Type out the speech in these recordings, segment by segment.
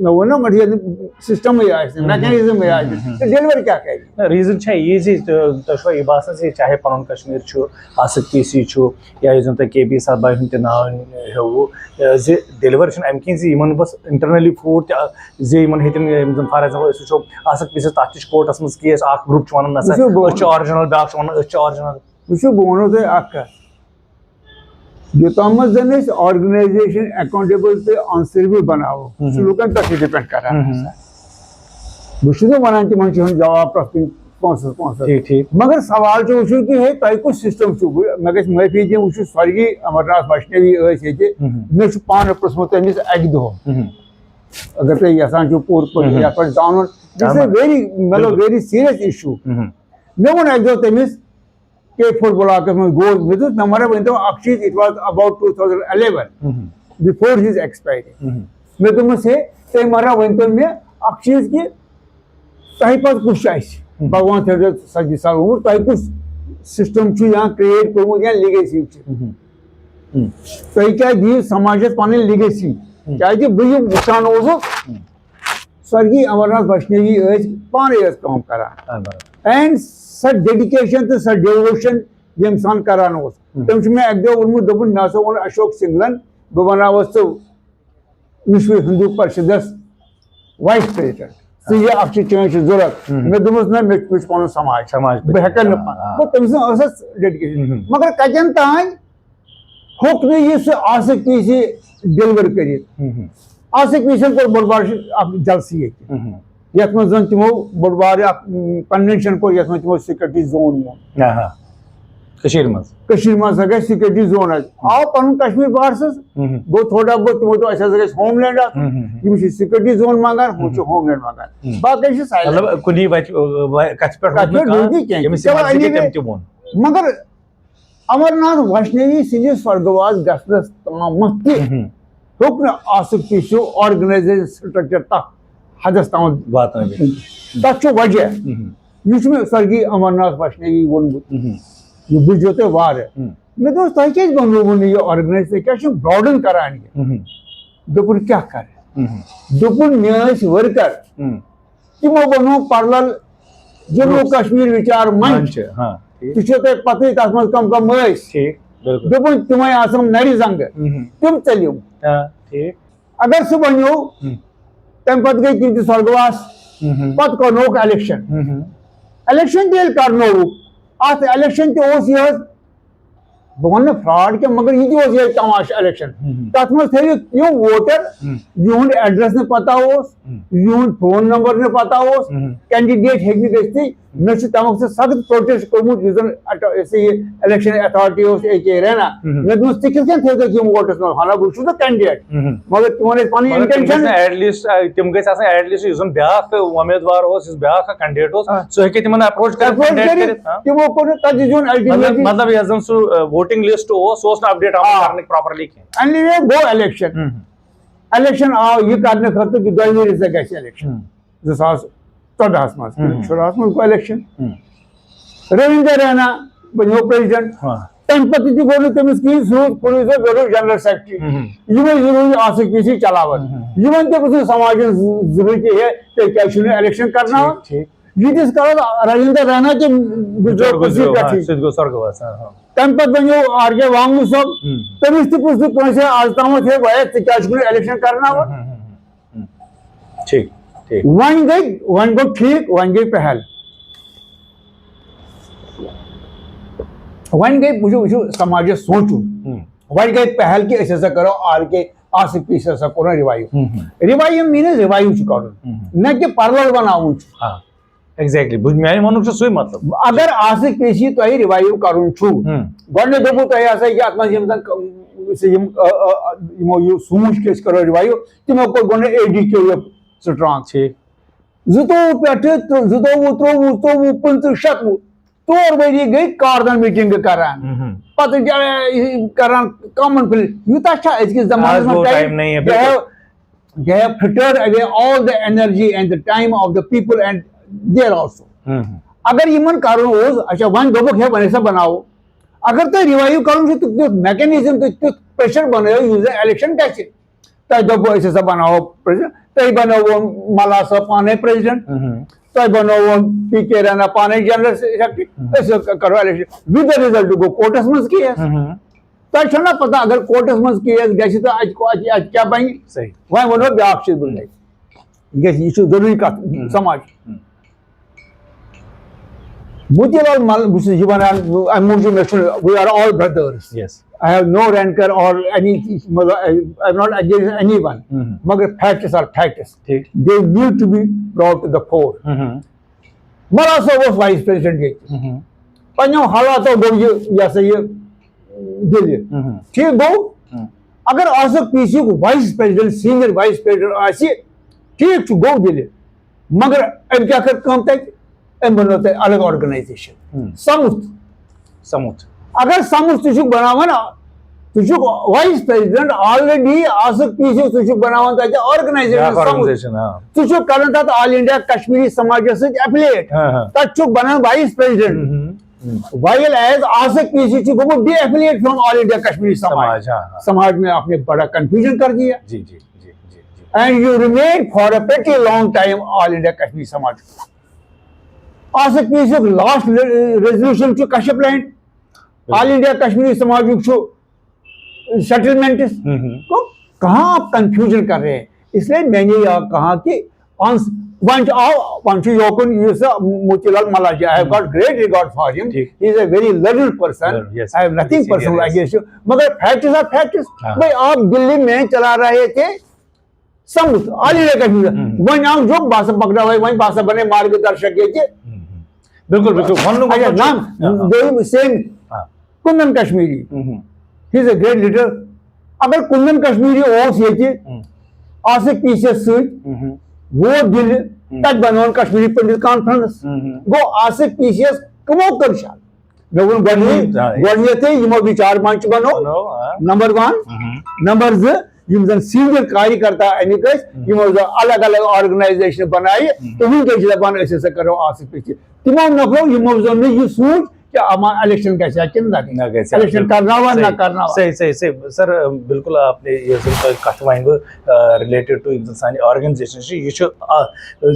مےٚ ووٚن نا مگر سِسٹمٕے آسہِ نہٕ میکنِزمٕے آسہِ نہٕ تہٕ ڈیلور کیٛاہ کَرِ ریٖزن چھےٚ یی زِ تۄہہِ چھُوا یہِ باسان زِ چاہے پنُن کشمیٖر چھُ آصف پی سی چھُ یا یُس زن تۄہہِ کے پی صاحب بھاے ہُنٛد تہِ ناو ہیوٚوُ زِ ڈیلور چھُنہٕ اَمہِ کِنۍ زِ یِمن بس انٹرنلی فوڈ تہِ زِ یِمن ہیٚتِن یِم زن فار ایگزامپل أسۍ وٕچھو آصف پی سی تتھ تہِ چھُ کورٹس منٛز کیس اکھ گروپ چھُ ونان نسا أسۍ چھِ آرجنل بیاکھ چھُ ونان أسۍ چھِ آرجنل. وٕچھِو بہٕ وَنو تۄہہِ اکھ کَتھ یوٚتامَتھ زَن أسۍ آرگنایزیشن اٮ۪کاونٹیبٕل تہٕ آنسریبٕل بَناوو سُہ چھُ لُکن پٮ۪ٹھ تہِ ڈِپٮ۪نڈ کران بہٕ چھُس نہٕ وَنان تِمن چھُ جواب پرٛٮ۪تھ کُنہِ پونٛسس مگر سوال چھُ وٕچھُن کہِ ہے تۄہہِ کُس سِسٹم چھُو مےٚ گژھِ معٲفی دِنۍ وٕچھِو سورگی امرناتھ ویشنوی ٲسۍ ییٚتہِ مےٚ چھُ پانہٕ پرٛژھمُت تٔمِس اَکہِ دۄہ اگر تُہۍ یژھان چھِو پوٗرٕ پٲٹھۍ یتھ پٮ۪ٹھ زانُن ویری مطلب ویری سیٖریس اِشوٗ مےٚ ووٚن اَکہِ دۄہ تٔمِس کے فور بلاکس منٛز گوٚو مےٚ دوٚپ مےٚ مگر ؤنۍتو اکھ چیٖز it was about 2011 before his ایٚکسپایری مےٚ دوٚپمَس ہے تُہۍ مگر ؤنۍتو مےٚ اکھ چیٖز کہِ تۄہہِ پتہٕ کُس چھُ اَسہِ بھگوان تھٲوزیو سَجی سَلامت تۄہہِ کُس سِسٹم چھُ یا کرٛیٹ کوٚرمُت یا لیگیسی چھِ تُہۍ کیٛازِ دِیِو سماجس پنٕنۍ لیگیسی کیٛازِ بہٕ یہِ وٕچھان اوسُس سورگی امرناتھ ویشنوی ٲسۍ پانے ٲسۍ کٲم کران اینڈ سۄ ڈیڈِکیشن تہٕ سۄ ڈیووشن ییٚمہِ سان کران اوس تٔمۍ چھُ مےٚ اَکہِ دۄہ ووٚنمُت دوٚپُن مےٚ ہسا ووٚن اشوک سنگلن بہٕ بناوس ژٕ وِشو ہندو پرشدس وایس پریزڈنٹ ژٕ یہِ اَتھ چھِ چٲنۍ چھِ ضوٚرتھ مےٚ دوٚپمَس نہ مےٚ چھُ پنُن سماج بہٕ ہٮ۪کن نہٕ گوٚو تٔمۍ سٕنٛز ٲس اَسہِ ڈیڈِکیشن مگر کتٮ۪ن تانۍ ہیوٚک نہٕ یہِ سُہ آصف پی سی ڈیلور کٔرِتھ آصف پی سین کوٚر بوٚڑ بار اکھ جلسہٕ ییٚتہِ یتھ منٛز زن تِمو بوٚڑ بارٕ اکھ کنوینشن کوٚر یتھ منٛز تِمو سِکیورٹی زون ووٚن کٔشیٖرِ منٛز ہسا گژھِ سِکیورٹی زون حظ آو پنُن کشمیٖر بارسس گوٚو تھوڑا بہت تِمو دوٚپ اَسہِ ہسا گژھِ ہوم لینڈ آسُن یِم چھِ سِکیورٹی زون منٛگان ہُہ چھُ ہوم لینڈ منٛگان باقٕے چھِ مگر امرناتھ ویشنوی سٕنٛدِس سورگواس گژھنس تامتھ تہِ ہیوٚک نہٕ آصف پی سی آرگنایزیشن سٹرکچر تتھ حدس تام واتنٲوِتھ تتھ چھُ وجہ یہِ چھُ مےٚ سورگی امرناتھ ویشنوی ووٚنمُت یہِ بوٗزِو تُہۍ واریاہ مےٚ دوٚپُس تۄہہِ کیازِ بنووُ نہٕ یہِ آرگنایز تُہۍ کیازِ چھِو براڈن کران یہِ دوٚپُن کیاہ کرٕ دوٚپُن مےٚ ٲسۍ ؤرکر تِمو بنوو پرلل جموں کشمیٖر وِچار منچ تہِ چھو تۄہہِ پتہٕے تتھ منٛز کم کم ٲسۍ دوٚپُن تِمے آسن نرِ زنگہٕ تِم ژٔلِم اگر سُہ بنیو تمہِ پتہٕ گٔے تِم تہِ سورگواس پتہٕ کرنووُکھ الیکشن الیکشن تہِ ییٚلہِ کرنووُکھ اتھ الیکشن تہِ اوس یِہُس بہٕ وَنہٕ نہٕ فراڈ کینٛہہ مگر یہِ تہِ اوس یِہوے تماشہٕ الیکشن تتھ منٛز تھٲیِو یِم ووٹر یِہُنٛد ایڈرس نہٕ پتہ اوس یِہُنٛد فون نمبر نہٕ پتہ اوس کینڈِڈیٹ ہیٚکہِ نہٕ گٔژھتھٕے مےٚ چھُ تَمہِ وقتہٕ سخت پروٹیسٹ کوٚرمُت یُس زن یہِ الیکشن ایتھارٹی اوس اے کے رینا مےٚ دوٚپمَس ژٕ کِتھ کٔنۍ تھٲوزٕکھ یِم ووٹس منٛز حالانکہِ بہٕ چھُس نہٕ کینڈِڈیٹ مگر تِمن ٲسۍ پنٕنۍ انٹینشن ایٹ لیٖسٹ تِم گٔژھۍ آسٕنۍ ایٹ لیٖسٹ یُس زن بیاکھ اُمیدوار اوس یُس بیاکھ اکھ کینڈِڈیٹ اوس سُہ ہیٚکہِ تِمن اپروچ کٔرِتھ تِمو کوٚر نہٕ تتہِ زیوٗن الٹِمیٹلی مطلب یۄس زن سُہ ووٹنگ لسٹ اوس سُہ اوس نہٕ اپڈیٹ آمُت کرنہٕ پراپرلی کینٛہہ اینڈ گوٚو الیکشن الیکشن آو یہِ کرنہٕ خٲطرٕ کہِ دۄیہِ ؤرۍ ہسا گژھِ الیکشن 2014 منٛز شُراہس منٛز گوٚو الیکشن رویندر رینا بنیو پریزڈنٹ تمہِ پتہٕ تہِ گوٚو نہٕ تٔمِس کِہینۍ سُہ روٗد کُنُے زوٚن بیٚیہِ روٗد جنرل سیکرٹری یِمے زٕ روٗدۍ آصف پی سی چلاوان یِمن تہِ پرٛژھ سماجس ضروٗری کہِ ہے تُہۍ کیازِ چھِو نہٕ الیکشن کرناوان ییٖتِس کالس راجندر رینا تہِ گُزریو کٔشیٖرِ پٮ۪ٹھٕے تمہِ پتہٕ بنیو آر کے وانگلو صٲب تٔمِس تہِ پرٛژھ نہٕ کٲنٛسہِ آز تامتھ ہے بھیا ژٕ کیازِ چھُکھ نہٕ الیکشن کرناوان وۄنۍ گوٚو ٹھیٖک وۄنۍ گٔے پہل وۄنۍ گٔے وٕچھِو سماجس سونٛچُن وۄنۍ گٔے پہل کہِ أسۍ ہسا کرو آر کے آصف پی سی ہسا کوٚرُن رِوایِو میٖنٕز رِوایِو چھُ کَرُن نہ کہِ پرلل بناوُن چھُ ایگزیکٹلی میانہِ ونُک چھُ سُے مطلب اگر آصف پی سی تۄہہِ رِوایِو کرُن چھُو گۄڈٕنیتھ دوٚپوٕ تۄہہِ ہسا یہِ اَتھ منٛز یِم زن یِمو یہِ سوٗنٛچ کہِ أسۍ کرو رِوایِو تِمو کوٚر گۄڈٕنیتھ اے ڈی کے سٹرانگ 2022 پٮ۪ٹھٕ 2023 24 25 26 ژور ؤری گٔے کاردن میٖٹنگہٕ کران پتہٕ کران کامن پلیس یوٗتاہ چھا أزکِس زمانس منٛز they have frittered away all the energy and the time of the people and there also اگر یِمن کرُن اوس اچھا وۄنۍ دوٚپُکھ ہے وۄنۍ ہسا بناوو اگر تۄہہِ رِوایِو کرُن چھُ تیُتھ میکنِزم تہٕ تیُتھ پریشر بنٲیِو یُس زن الیکشن گژھِ تۄہہِ دوٚپوٕ أسۍ ہسا بناوو پریزident, تۄہہِ بنووُن ملا صٲب پانے پریزident, تۄہہِ بنووُن پی کے رانا پانے جنرل سیکرٹری, أسۍ کرو الیکشن ود د رِزلٹ گوٚو کوٹس منٛز کیس. تۄہہِ چھو نا پتہ اگر کوٹس منٛز کیس گژھِ تہٕ اَتہِ کیٛاہ بنہِ, وۄنۍ وَنو بیٛاکھ چیٖز بہٕ یہِ چھُ ضروٗری کتھ سماج. موتی لال بہٕ چھُس یہِ وَنان اَمہِ موٗجوٗب مےٚ چھُنہٕ we are all brothers. I have no rancor or any, I am not against anyone. Magar facts are facts. They need to be brought to the fore. Mala Sahab was vice president. Panjam halato go ye sa ye Delhi. Theek go. Agar Asif PC ko vice president, senior vice president aasi, theek to go Delhi. Magar ab kya kar kaam tay? Ab banota hai alag organization. Samut. اگر سمجھ تُہۍ بناوان تُہۍ چھُکھ voice پریزident already Asif پی سی تُہۍ چھُکھ بناوان تتہِ آرگنایزیشن تُہۍ چھُکھ کران تتھ آل انڈیا کشمیری سماجس سۭتۍ ایفلیٹ تتہِ چھُکھ بنان وائس پریزident وائل ایز آصف پی سی چھُ گوٚمُت D affiliate from all India Kashmiri سماج میں آپ نے بڑا کنفیوژن کر دیا and you remain for a pretty long time all India Kashmiri سماج. آصف پی سی لاسٹ ریزولوشن چھُ کشپ لینڈ آل انڈیا کشمیری سماج سیٹلمنٹ کو کہاں آپ کنفیوژن کر رہے ہیں. اس لیے میں نے یہ کہا کہ یوکن موتی لال ملا جی, I have got great regard for him. He is a very learned person. I have nothing personal against him. مگر facts are facts. بھائی آپ دلی میں چلا رہے تھے سمجھ آل انڈیا کشمیر وہیں آپ جو باسا پکڑا ہوئے وہیں باسا بنے مارگ درشک کے بالکل نام same Kundan Kashmiri. He is a great leader. اگر کندن کشمیری اوس ییٚتہِ آصف پی سی یس سۭتۍ ووت دِنہِ تتہِ بنوون کشمیری پنڈت کانفرنس. گوٚو آصف پی سی یس کمو کٔر شال مےٚ ووٚن گۄڈٕنیتھٕے یِمو وِچار منچ بنوو نمبر 1. نمبر 2 یِم زن سیٖنیر کارِ کرتا امیِکۍ ٲسۍ یِمو زن الگ الگ آرگنایزیشن بنایہِ تہٕ وٕنکٮ۪ن چھِ دپان أسۍ ہسا کرو آصف پی سی. تِمو نفرو یِمو زن نہٕ یہِ سوٗنچ کہ الیکشن گژھِ کِنہٕ نہ گژھِ الیکشن کرناوا نہ کرناوا. صحیح سر بالکل آپ نے یہ کتھ ون بہٕ رِلیٹڈ ٹو یِم زن سانہِ آرگنایزیشن چھِ یہِ چھُ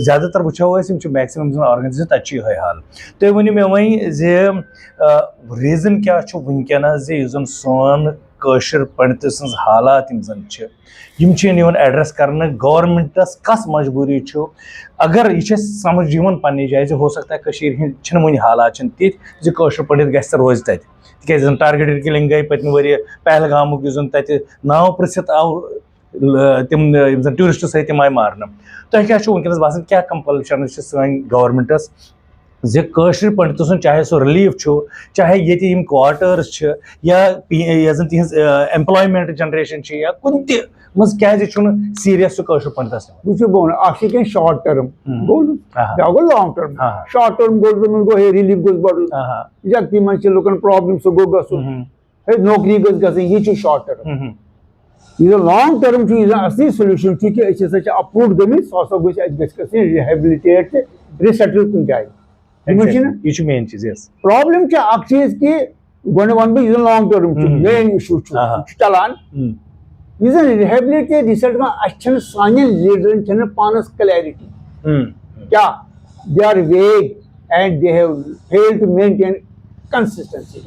زیادٕ تر وٕچھو أسۍ یِم چھِ میکسِمم زن آرگنایزیشن تتہِ چھُ یِہوے حال. تُہۍ ؤنِو مےٚ وۄنۍ زِ ریٖزن کیاہ چھُ وٕنکیٚنس زِ یُس زن سون کٲشِر پنڈتہٕ سٕنٛز حالات یِم زن چھِ یِم چھِنہٕ یِوان ایڈریس کرنہٕ. گورمنٹس کس مجبوٗری چھُ اگر یہِ چھِ سمجھ یِوان پننہِ جایہِ زِ ہو سکتا ہے کٔشیٖرِ ہِنٛدۍ چھِنہٕ وُنہِ حالات چھِنہٕ تِتھۍ زِ کٲشُر پنڈت گژھِ تہٕ روزِ تتہِ. تِکیازِ زن ٹارگیٹڈ کِلنگ گٔے پٔتمہِ ؤرۍ یہِ پہلگامُک یُس زن تتہِ ناو پرژھِتھ آو تِم یِم زن ٹوٗرِسٹٕس ٲسۍ تِم آیہِ مارنہٕ. تۄہہِ کیاہ چھُ وٕنکیٚنس باسان کیاہ کمپلشنٕز چھِ سٲنۍ گورمنٹس زِ کٲشِر پنڈتہٕ سُنٛد چاہے سُہ رِلیٖف چھُ چاہے ییٚتہِ یِم کواٹٲرٕس چھِ یا یۄس زن تِہنٛز ایمپلایمنٹ جنریشن چھِ یا کُنہِ تہِ منٛز کیازِ چھُنہٕ سیٖریس سُہ کٲشُر پنڈتس بہٕ چھُس بہٕ ونان اکھ چھِ کینٛہہ شارٹ ٹٔرم گوٚو بیٛاکھ گوٚو لانگ ٹٔرم. شارٹ ٹٔرم گوٚو تِمن گوٚو ہے رِلیٖف گوٚژھ بڑُن جگتی منٛز چھِ لُکن پرابلم سُہ گوٚو گژھُن ہے نوکری گٔژھ گژھٕنۍ یہِ چھُ شارٹ ٹٔرم. یُس زن لانگ ٹٔرم چھُ یُس زن اصلی سولوٗشن چھُ کہِ أسۍ ہسا چھِ اپروٗڈ گٔمٕتۍ سُہ ہسا گژھِ اَسہِ گژھِ گژھٕنۍ رِہیبلِٹیٹ تہٕ رِسیٹل کُنہِ جایہِ. یہِ چھُ مین چیٖز. پرابلم چھِ اکھ چیٖز کہِ گۄڈٕ وَنہٕ بہٕ یُس زن لانگ ٹٔرم چھُ مین اِشوٗ چھُ یہِ چھُ چلان یُس زن رِہیبلِٹیٹ رِسیٹل اَسہِ چھنہٕ سانٮ۪ن لیٖڈرن چھنہٕ پانس کلیرٹی کیاہ they are vague and they have fail to maintain consistency.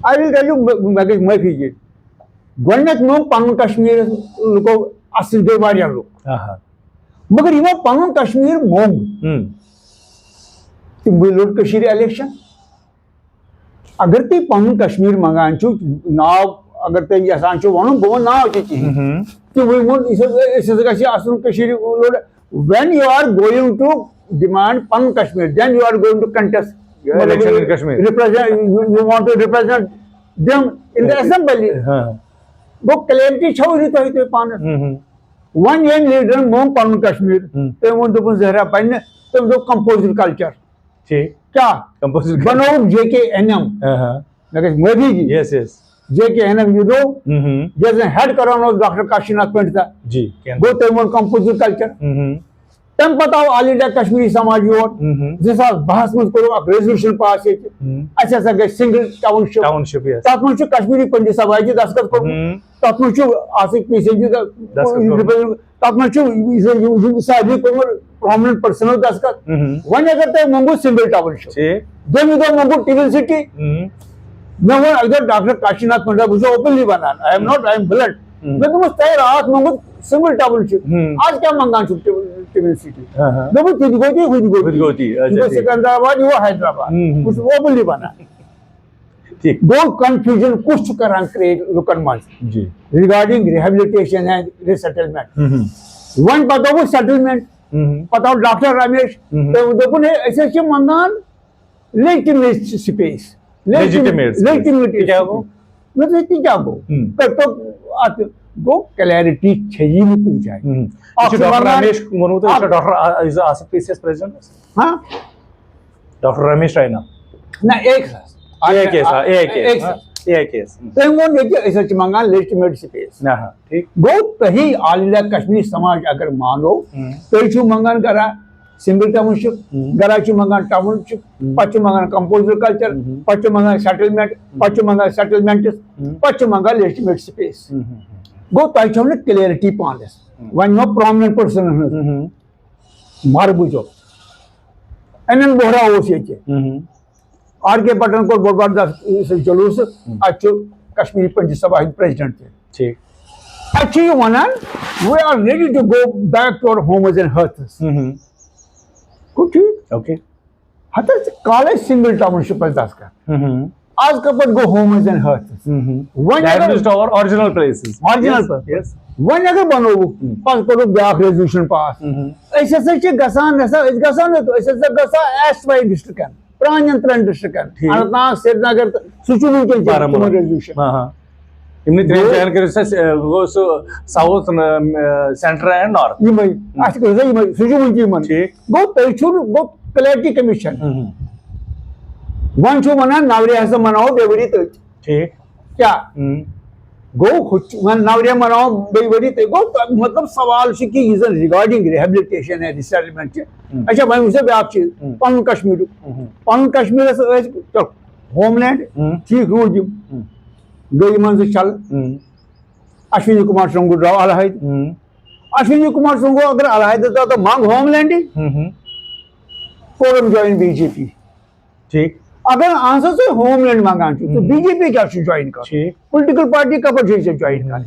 I will tell you مےٚ گژھِ معٲفی دِنۍ گۄڈٕنیتھ موٚنگ پنُن کشمیٖر لُکو اصل گٔے واریاہ لُکھ مگر یِمو پنُن کشمیٖر موٚنگ تِموٕے لوٚڑ کٔشیٖرِ الیکشن. اگر تُہۍ پنُن کشمیٖر منٛگان چھِو ناو اگر تُہۍ یژھان چھِو ونُن بہٕ ونہٕ ناو تہِ کِہینۍ تِموٕے ووٚن أسۍ ہسا گژھِ آسُن کٔشیٖرِ لوٚڑ. When you are going to demand پنُن Kashmir then you are going to contest you want to represent them in the assembly. گوٚو کلیرٹی چھو نہٕ تۄہہِ پانس. وۄنۍ ییٚمۍ لیٖڈرن موٚنگ پنُن کشمیٖر تٔمۍ ووٚن دوٚپُن زہرا بنہِ نہٕ تٔمۍ دوٚپ کمپوزِٹ کلچر کیاہ بنووُکھ جے کے این ایم مےٚ گژھِ معٲفی دِنۍ جے کے این ایم یوٗ نو یۄس زن ہیڈ کران اوس ڈاکٹر کاشی ناتھ پنڈتا گوٚو تٔمۍ ووٚن کمپوزِٹ کلچر. تم پتہ آو آل انڈیا کشمیری سماج یور 2010 مز کوٚرُکھ اکھ ریزولوشن پاس ییٚتہِ اَسہِ ہسا گژھِ سنگل ٹاؤنشپ تتھ منٛز چھُ کشمیری پنڈت سبھا تہِ دستخط کوٚرمُت تتھ منٛز چھُ آصف پی سی تتھ منٛز چھُ سارنٕے کوٚرمُت پرامننٹ پرسنو دستخط وۄنۍ اگر تۄہہِ منٛگو سنگل ٹاؤنشپ دوٚیمہِ دۄہ منٛگو ٹیوِل سٹی مےٚ ووٚن اگر ڈاکٹر کاشی ناتھ پنڈا بہٕ چھُس اوپنلی ونان آی ایم بلنٹ مےٚ دوٚپمَس تۄہہِ راتھ موٚنگُت سنگل ٹاؤنشپ آز کیٛاہ منٛگان چھُکھ ٹیوِل سٹی دوٚپُکھ تہِ تہِ گوٚو تی ہُہ تہِ گوٚو تی یہِ گوٚو سکندرآباد یہِ گوٚو حیدرآباد بہٕ چھُس اوپنلی ونان گوٚو کنفیوجن کُس چھُ کران کریٹ لُکن منٛز رِگاڈِنگ ریہیبلِٹیشن اینڈ رِسیٹلمنٹ وۄنۍ پتہٕ گوٚو سیٹلمنٹ پتہٕ آو ڈاکٹر رمیش تٔمۍ دوٚپُن ہے أسۍ حظ چھِ منٛگان لیجٹِمیٹ سپیس لیجٹِمیٹ مےٚ دوٚپ تہِ کیٛاہ گوٚو تۄہہِ دوٚپ اتھ گوٚو کلیرٹی چھےٚ یی نہٕ کُنہِ جایہِ ڈاکٹر رمیش رائنا نہ تٔمۍ ووٚن ییٚتہِ أسۍ حظ چھِ منٛگان لیجٹِمیٹ سپیس گوٚو تُہی آل انڈیا کشمیری سماج اگر مانو تُہۍ چھِو منٛگان گرا سنگل ٹاؤنشپ گرا چھِ منٛگان ٹاؤنشپ پتہٕ چھِ منٛگان کمپوزر کلچر پتہٕ چھِ منٛگان سیٹلمنٹ پتہٕ چھِ منٛگان سیٹلمنٹس پتہٕ چھِ منٛگان لیجٹِمیٹ سپیس گوٚو تۄہہِ چھو نہٕ کلیرٹی پانس وۄنۍ نِمو پرامننٹ پرسنن ہٕنٛز مر بوٗزِو این این بوہرا اوس ییٚتہِ آر کے پٹن کوٚر بوٚڑ بار جلوٗس اتہِ چھُ کشمیری پنڈت سبھا ہٕنٛدۍ پریزڈنٹ تہِ اتہِ چھِ یہِ ونان we are ready to go back to our homes and ہرتھس گوٚو ٹھیٖک ہتھ حظ کالے سنگل ٹاؤنشپس دستخط آز کپٲرۍ گوٚو ہومز اینڈ ہرتھس وۄنۍ اگر بنووُکھ پتہٕ کوٚرُکھ بیاکھ ریزولوشن پاس أسۍ ہسا چھِ گژھان أسۍ گژھو نہٕ أسۍ ہسا گژھو ایس واے ڈسٹرکن پرانٮ۪ن 3 ڈسٹرکن اننت ناگ سری نگر سُہ چھُ وٕنکٮ۪ن ریزولوشن یِمے اَسہِ کٔرِو سا یِمے سُہ چھُ وٕنہِ یِمن گوٚو تُہۍ چھُو نہٕ گوٚو کلیرٹی کٔمِس چھنہٕ وۄنۍ چھُو ونان نورے ہسا مناوو بیٚیہِ ؤری تٔتۍ کیٛاہ گوٚو وۄنۍ نورے مناوو بیٚیہِ ؤری تٔتۍ گوٚو مطلب سوال چھُ کہِ یُس زن رِگاڈِنگ ریہیبلِٹیشن اینڈ رِسیٹلمنٹ چھِ اچھا وۄنۍ وٕچھ سا بیاکھ چیٖز پنُن کشمیٖرُک پنُن کشمیٖرس ٲسۍ ہوم لینڈ ٹھیٖک روٗد یِم گٔے یِمن زٕ چلہٕ اشونی کمار شرنگو درٛاو علیحدٕ اشونی کمار شرنگو اگر علیحدٕ درٛاو تہٕ منٛگ ہوم لینڈٕے کوٚرُن جویِن بی جے پی اگر اہن سا تُہۍ ہوم لینڈ منٛگان چھِو تہٕ بی جے پی کیٛاہ چھُ جویِن کرُن پُلٹِکل پارٹی کپٲرۍ چھِ ژےٚ جویِن کرٕنۍ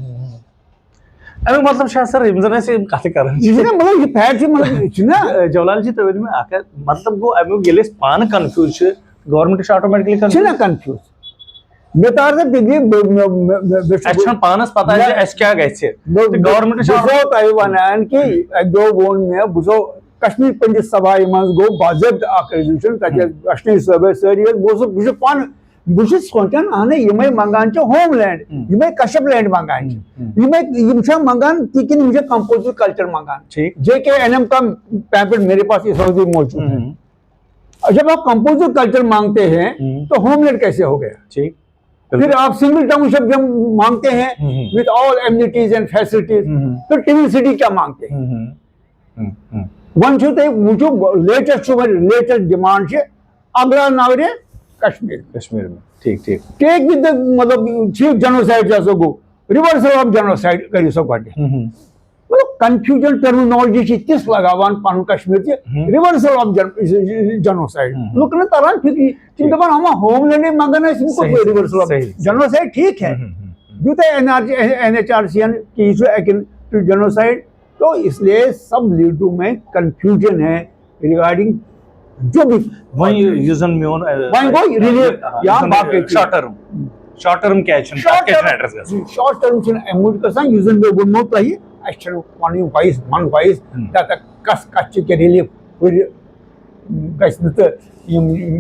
امیُک مطلب چھا سر یِم زن أسۍ کتھٕ کران یہِ چھُنہ مطلب یہِ فیکٹ چھُ مطلب یہِ چھُنہ جوہلال جی تُہۍ ؤنِو مےٚ اکھ مطلب گوٚو امیُک ییٚلہِ أسۍ پانہٕ کنفیوٗز چھِ گورمینٹ چھُ آٹومیٹکلی چھُنہ کنفیوٗز مےٚ تار سا اَسہِ چھنہٕ پانس پتہ زِ اَسہِ کیٛاہ گژھِ گورمینٹ چھُ تۄہہِ ونان کہِ اکہِ دۄہ ووٚن مےٚ بہٕ چھُسو کشمیٖر پنڈت سبھایہِ منٛز گوٚو باضٲبطہٕ اکھ ریزولوشن تتہِ ٲسۍ اشنی صٲب ٲسۍ سٲری ٲسۍ بہٕ چھُس پانہٕ بہٕ چھُس سونچان اہنُے یِمے منٛگان چھِ ہوم لینڈ یِمے کشپ لینڈ منٛگان چھِ یِمے یِم چھا منٛگان تہِ کِنہٕ یِم چھِ کمپوزٹ کلچر منٛگان جے کے این ایم کا پیمپلیٹ میرے پاس اس وقت بھی موجود ہے جب آپ کمپوزٹ کلچر مانگتے ہیں تو ہوم لینڈ کیسے ہو گیا پھر آپ سنگل ٹاؤنشپ جب مانگتے ہیں وتھ آل ایمنیٹیز اینڈ فیسلٹیز تو ٹیوِل سٹی کیا مانگتے ہیں وۄنۍ چھُو تۄہہِ وٕچھو لیٹسٹ ڈِمانڈ چھِ اگرا نورے کشمیٖر ٹیک وِد د مطلب ٹھیٖک جنوسایڈ تہِ ہسا گوٚو رِورسل آف جنوسایڈ کٔرِو سا گۄڈٕنیتھ مطلب کنفیوجن ٹرمنالجی چھِ تِژھ لگاوان پنُن کشمیٖر تہِ رِورسل آف جنوسایڈ لُکن نہٕ تران فِکری تِم دپان ہما ہوم لینڈے منگان ٲسۍ یِم کوٚت رِورسل آف جنوسایڈ ٹھیک ہے یوٗتاہ این ایچ آر سی یَن کہ یہِ چھُ ایکن ٹو جنوسایڈ تو اس لیے سب لیڈروں میں کنفیوژن ہے ریگارڈنگ جو بھی شارٹ ٹرم کیٛاہ چھُنہٕ شارٹ ٹرم چھُنہٕ اَمہِ موٗجوٗب گژھان یُس زن مےٚ ووٚنمو تۄہہِ اَسہِ چھنہٕ پنٕنۍ وایِس من وایِس کس کتھ چھِ کیٛاہ رِلیٖف ہُرِ گژھِ نہٕ تہٕ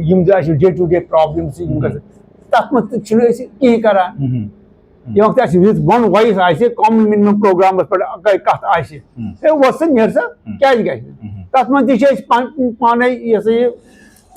یِم زِ اَسہِ ڈے ٹُو ڈے پرابلمز یِم گژھن تتھ منٛز تہِ چھِنہٕ أسۍ کِہیٖنۍ کران ییٚمہِ وقتہٕ اَسہِ وِد ون وایِس آسہِ کامن مِنِمم پروگرامس پٮ۪ٹھ کتھ آسہِ ہے وۄتھ سا نیرٕ سا کیٛازِ گژھِ نہٕ تتھ منٛز تہِ چھِ أسۍ پانے یہِ ہسا یہِ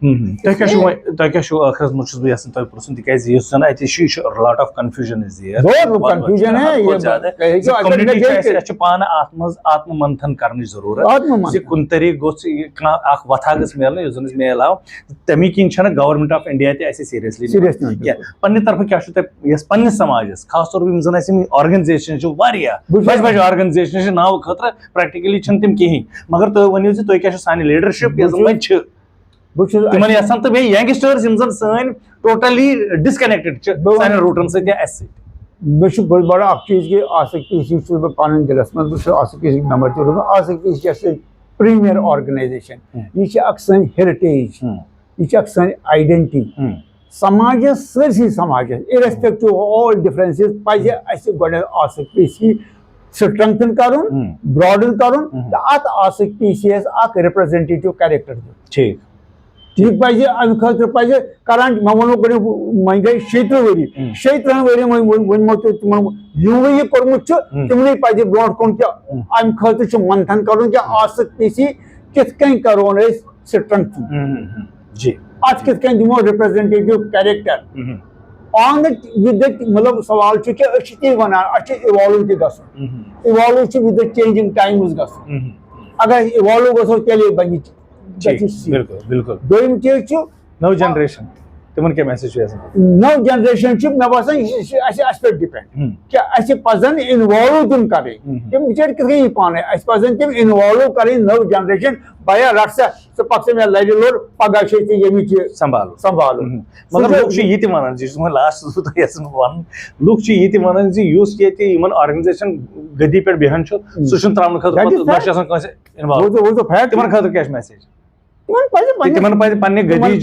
تۄہہِ کیٛاہ چھُو ٲخرس منٛز چھُس بہٕ یژھان تۄہہِ پرٛژھُن تِکیٛازِ یُس زن اَتہِ چھُ یہِ چھُ لاٹ آف کنفیوٗجن بہت کنفیوٗجن ہے کمنٹی چھِ اَسہِ چھِ پانہٕ اَتھ منٛز آتم منتھن کرنٕچ ضروٗرت زِ کُنہِ طریٖقہٕ گوٚژھ یہِ کانٛہہ اکھ وتھا گٔژھ میلٕنۍ یُس زن أسۍ میل آو تَمہِ کِنۍ چھنہٕ گورمنٹ آف انڈیا تہِ اَسہِ سیٖریسلی کینٛہہ پننہِ طرفہٕ کیٛاہ چھُو تۄہہِ یۄس پننِس سماجس خاص طور یِم زن اَسہِ یِم آرگنایزیشن چھِ واریاہ بجہِ بجہِ آرگنایزیشن چھِ ناوٕ خٲطرٕ پریکٹِکلی چھِنہٕ تِم کِہینۍ مگر تُہۍ ؤنِو زِ تُہۍ کیٛاہ چھُو سانہِ لیٖڈرشِپ یۄس زن وۄنۍ چھِ تِمن یژھان تہٕ بیٚیہِ ینگسٹٲرٕس یِم زن سٲنۍ ٹوٹلی ڈسکنیکٹِڈ چھِ سانٮ۪ن روٗٹن سۭتۍ یا اَسہِ سۭتۍ مےٚ چھُ بٔڑ بارٕ اکھ چیٖز کہِ آسکتی سی چھُس بہٕ پنٕنۍ دِلس منٛز بہٕ چھُس آسکتی سٕکۍ مٮ۪مبر تہِ روٗدمُت آسکتی چھِ اَسہِ پریٖمیَر آرگنایزیشن یہِ چھِ اکھ سٲنۍ ہیرِٹیج یہِ چھِ اکھ سٲنۍ آیڈنٹی سماجس سٲرسٕے سماجس اِریسپیکٹِو آل ڈِفرنسز پزِ اَسہِ گۄڈٕنیتھ آسکتی سی سٹرنٛگتھن کرُن براڈن کرُن تہٕ اتھ آسکتی سی یس اکھ رِپریزنٹیٹِو کیریکٹر دیُن ٹھیٖک پزِ امہِ خٲطرٕ پزِ کران مےٚ ووٚنوٕ گۄڈٕ وۄنۍ گٔے 30 ؤری 30 ؤرین ووٚنمو تۄہہِ تِمن یِموٕے یہِ کوٚرمُت چھُ تِمنٕے پزِ برونٛٹھ کُن کہِ امہِ خٲطرٕ چھُ منتھن کرُن کہِ آسکتی سی کِتھ کٔنۍ کرون أسۍ سٹرنٛگتھن اتھ کِتھ کٔنۍ دِمو رِپریزنٹیٹِو کیریکٹر آن د وِد د مطلب سوال چھُ کہِ أسۍ چھِ تی ونان اَسہِ چھُ اِوالو تہِ گژھُن اِوالو چھُ وِد د چینجِنگ ٹایمٕز گژھُن اگر أسۍ اِوالو گژھو تیٚلے بنہِ دوٚیِم چیٖز چھُ نٔو جنریشن تِمن کیٛاہ میسیج چھُ آسان نٔو جنریشن چھِ مےٚ باسان یہِ چھِ اَسہِ پٮ۪ٹھ ڈِپینڈ کہِ اَسہِ پزن اِنوالو تِم کرٕنۍ تِم بِچٲرۍ کِتھ کٔنۍ یی پانے اَسہِ پزن تِم اِنوالو کرٕنۍ نٔو جنریشن بیا رٹ سا ژٕ پکھ سا مےٚ لرِ لوٚر پگہہ چھے ژےٚ ییٚمِچ سمبالُن مگر لُکھ چھِ یہِ تہِ ونان زِ یُس وۄنۍ لاسٹس بہٕ تۄہہِ یژھان ونُن لُکھ چھِ یہِ تہِ ونان زِ یُس ییٚتہِ یِمن آرگنایزیشن گٔدی پٮ۪ٹھ بیہن چھُ سُہ چھُنہٕ تراونہٕ خٲطرٕ نہ چھُ آسان کٲنٛسہِ اِنوالو تِمن خٲطرٕ کیٛاہ چھُ میسیج تِمن پزِ پننہِ گٔدی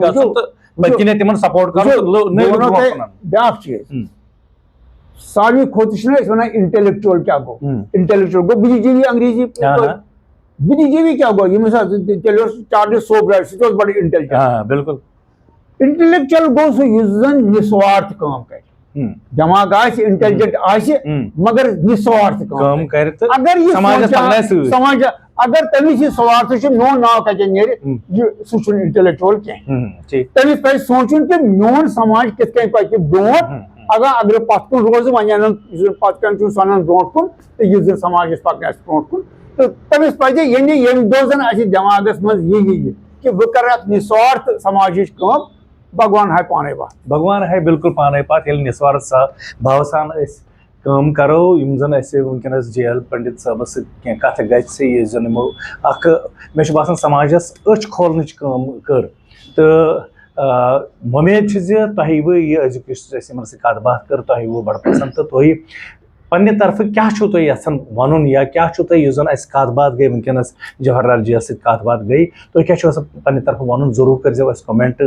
گژھُن تہٕ پٔتۍ کِنۍ تِمن سپورٹ کرُن بیاکھ چیٖز ساروی کھۄتہٕ چھِنہ أسۍ ونان انٹلیکچُول کیٛاہ گوٚو انٹلیکچُول گوٚو بُدھی جیٖوی انگریٖزی بُدھی جیٖوی کیٛاہ گوٚو ییٚمِس تیٚلہِ اوس چارلِز سوبرایٹ سُہ تہِ اوس بڑٕ انٹیلجنٹ بِلکُل انٹلیکچُول گوٚو سُہ یُس زن نِسوارتھ کٲم کرِ دٮ۪ماغ آسہِ انٹیلجنٹ آسہِ مگر نِسوارتھ کٲم کرِ اگر یہِ سماج اگر تٔمِس یہِ سوارتھ چھُ میون ناو کتٮ۪ن نیرِ یہِ سُہ چھُنہٕ انٹلیکچُول کینٛہہ تٔمِس پزِ سونٛچُن کہِ میون سماج کِتھ کٔنۍ پکہِ برونٛٹھ اگر پتھ کُن روزٕ وۄنۍ انن یُس زن پتہٕ کٔنۍ چھُ سُہ انن برونٛٹھ کُن تہٕ یُس زن سماجس پکناوِ برونٛٹھ کُن تہٕ تٔمِس پزِ ییٚمہِ دۄہ زن اَسہِ دٮ۪ماغس منٛز یہِ کہِ بہٕ کرٕ اکھ نِسوارتھ سماجٕچ کٲم بھگوان ہاے پانے وتھ بھگوان ہاے بالکل پانے پتھ ییٚلہِ نِسوارتھ بھاو سان أسۍ کٲم کرو یِم زن اَسہِ وٕنکیٚنس جے ایل پنڈت صٲبس سۭتۍ کینٛہہ کتھٕ گژھِ یُس زن یِمو اکھ مےٚ چھُ باسان سماجس أچھ کھولنٕچ کٲم کٔر تہٕ وۄمید چھِ زِ تۄہہِ بہٕ یہِ أزیُک یُس اَسہِ یِمن سۭتۍ کتھ باتھ کٔر تۄہہِ گوٚو بڑٕ پسنٛد تہٕ تُہۍ پننہِ طرفہٕ کیٛاہ چھُو تُہۍ یژھان ونُن یا کیٛاہ چھُو تۄہہِ یُس زن اَسہِ کتھ باتھ گٔے وٕنکیٚنس جواہر لال جی یس سۭتۍ کتھ باتھ گٔے تُہۍ کیٛاہ چھُو یژھان پننہِ طرفہٕ ونُن ضروٗر کٔرزیٚو اَسہِ کومینٹ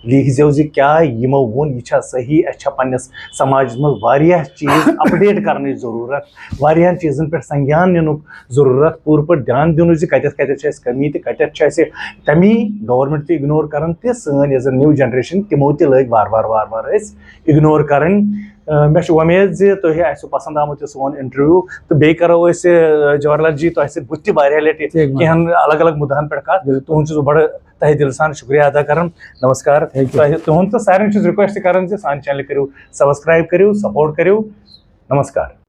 لیکھزیٚو زِ کیٛاہ یِمو ووٚن یہِ چھا صحیح اَسہِ چھا پننِس سماجس منٛز واریاہ چیٖز اپڈیٹ کرنٕچ ضروٗرت واریاہن چیٖزن پٮ۪ٹھ سنٛجان نِنُک ضروٗرت پوٗرٕ پٲٹھۍ دھیان دِنُک زِ کتٮ۪تھ کتٮ۪تھ چھِ اَسہِ کٔمی تہٕ کتٮ۪تھ چھِ اَسہِ تمی گورمینٹ تہِ اِگنور کران تہِ سٲنۍ یۄس زن نِو جنریشن تِمو تہِ لٲگۍ وارٕ وارٕ أسۍ اِگنور کرٕنۍ مےٚ چھُ وۄمید زِ تۄہہِ آسوٕ پسنٛد آمُت یہِ سون انٹرویو تہٕ بیٚیہِ کرو أسۍ جواہر لال جی تۄہہِ سۭتۍ بہٕ تہِ واریاہ لٹہِ کینٛہَن الگ الگ مُدعن پٮ۪ٹھ کتھ تُہُنٛد چھُس بہٕ بڑٕ تہہِ دِلہٕ سان شُکریہ ادا کران نمسکار تُہُنٛد تہٕ سارنٕے چھُس رِکویسٹ کران زِ سانہِ چینلہِ کٔرِو سبسکرایب کٔرِو سپورٹ کٔرِو نمسکار